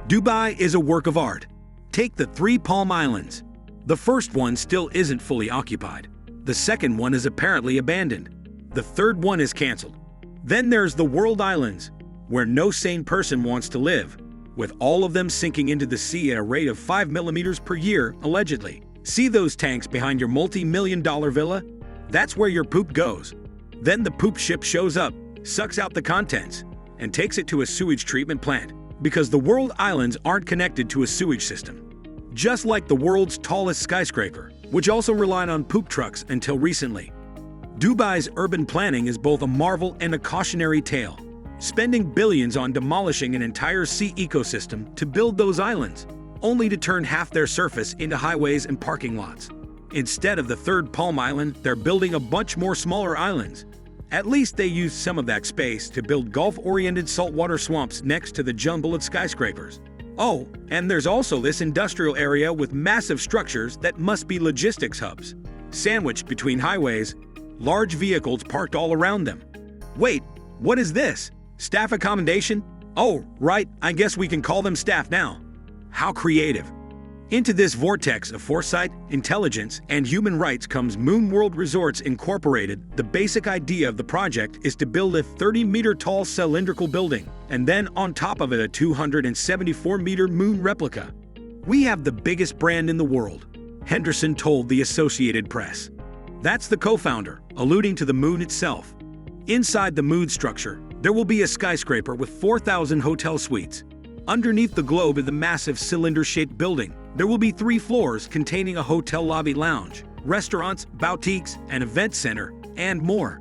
Dubai is a work of art. Take the 3 Palm Islands. The first one still isn't fully occupied. The second one is apparently abandoned. The third one is cancelled. Then there's the World Islands, where no sane person wants to live, with all of them sinking into the sea at a rate of 5 millimeters per year, allegedly. See those tanks behind your multi-million-dollar villa? That's where your poop goes. Then the poop ship shows up, sucks out the contents, and takes it to a sewage treatment plant, because the World Islands aren't connected to a sewage system. Just like the world's tallest skyscraper, which also relied on poop trucks until recently. Dubai's urban planning is both a marvel and a cautionary tale, spending billions on demolishing an entire sea ecosystem to build those islands, only to turn half their surface into highways and parking lots. Instead of the third Palm Island, they're building a bunch more smaller islands. At least they used some of that space to build golf-oriented saltwater swamps next to the jumble of skyscrapers. Oh, and there's also this industrial area with massive structures that must be logistics hubs, sandwiched between highways, large vehicles parked all around them. Wait, what is this? Staff accommodation? Oh, right, I guess we can call them staff now. How creative. Into this vortex of foresight, intelligence, and human rights comes Moon World Resorts Incorporated. The basic idea of the project is to build a 30-meter-tall cylindrical building, and then on top of it a 274-meter moon replica. We have the biggest brand in the world, Henderson told the Associated Press. That's the co-founder, alluding to the moon itself. Inside the moon structure, there will be a skyscraper with 4,000 hotel suites. Underneath the globe of the massive cylinder-shaped building, there will be 3 floors containing a hotel lobby lounge, restaurants, boutiques, an event center, and more.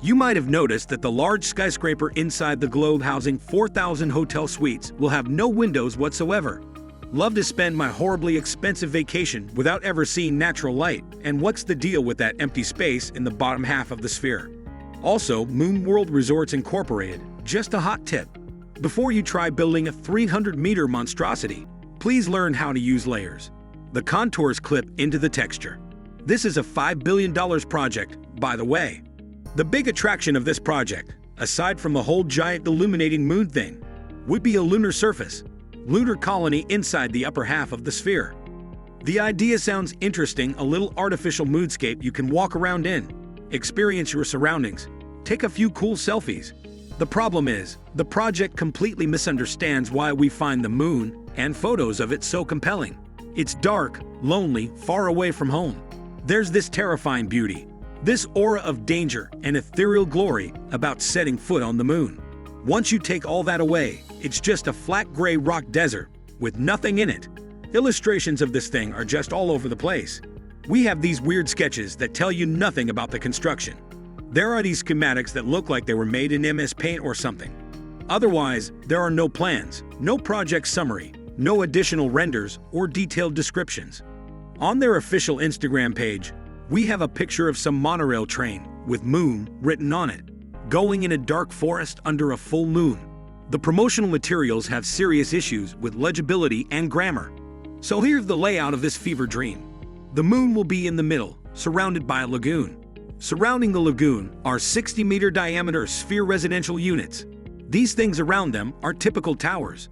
You might have noticed that the large skyscraper inside the globe housing 4,000 hotel suites will have no windows whatsoever. Love to spend my horribly expensive vacation without ever seeing natural light, and what's the deal with that empty space in the bottom half of the sphere? Also, Moon World Resorts Incorporated, just a hot tip. Before you try building a 300-meter monstrosity, please learn how to use layers. The contours clip into the texture. This is a $5 billion project, by the way. The big attraction of this project, aside from the whole giant illuminating moon thing, would be a lunar surface, lunar colony inside the upper half of the sphere. The idea sounds interesting, a little artificial moonscape you can walk around in, experience your surroundings, take a few cool selfies. The problem is, the project completely misunderstands why we find the moon and photos of it so compelling. It's dark, lonely, far away from home. There's this terrifying beauty, this aura of danger and ethereal glory about setting foot on the moon. Once you take all that away, it's just a flat gray rock desert with nothing in it. Illustrations of this thing are just all over the place. We have these weird sketches that tell you nothing about the construction. There are these schematics that look like they were made in MS Paint or something. Otherwise, there are no plans, no project summary, no additional renders or detailed descriptions. On their official Instagram page, we have a picture of some monorail train with moon written on it, going in a dark forest under a full moon. The promotional materials have serious issues with legibility and grammar. So here's the layout of this fever dream. The moon will be in the middle, surrounded by a lagoon. Surrounding the lagoon are 60-meter diameter sphere residential units. These things around them are typical towers.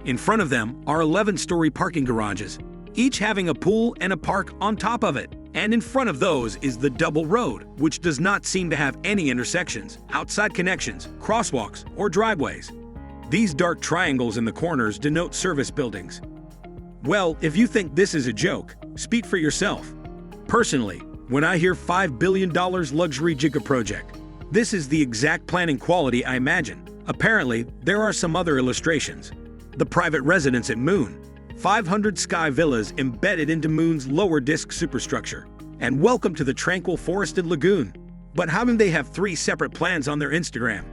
In front of them are 11-story parking garages, each having a pool and a park on top of it. And in front of those is the double road, which does not seem to have any intersections, outside connections, crosswalks, or driveways. These dark triangles in the corners denote service buildings. Well, if you think this is a joke, speak for yourself. Personally, when I hear $5 billion luxury gigaproject, this is the exact planning quality I imagine. Apparently, there are some other illustrations. The private residence at Moon, 500 sky villas embedded into Moon's lower disk superstructure, and welcome to the tranquil forested lagoon. But how do they have 3 separate plans on their Instagram?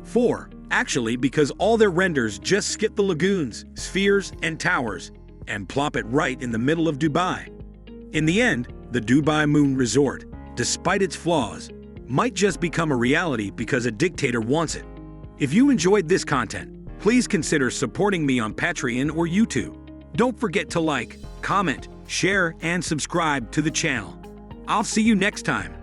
4, actually, because all their renders just skip the lagoons, spheres, and towers, and plop it right in the middle of Dubai. In the end, the Dubai Moon Resort, despite its flaws, might just become a reality because a dictator wants it. If you enjoyed this content, please consider supporting me on Patreon or YouTube. Don't forget to like, comment, share, and subscribe to the channel. I'll see you next time.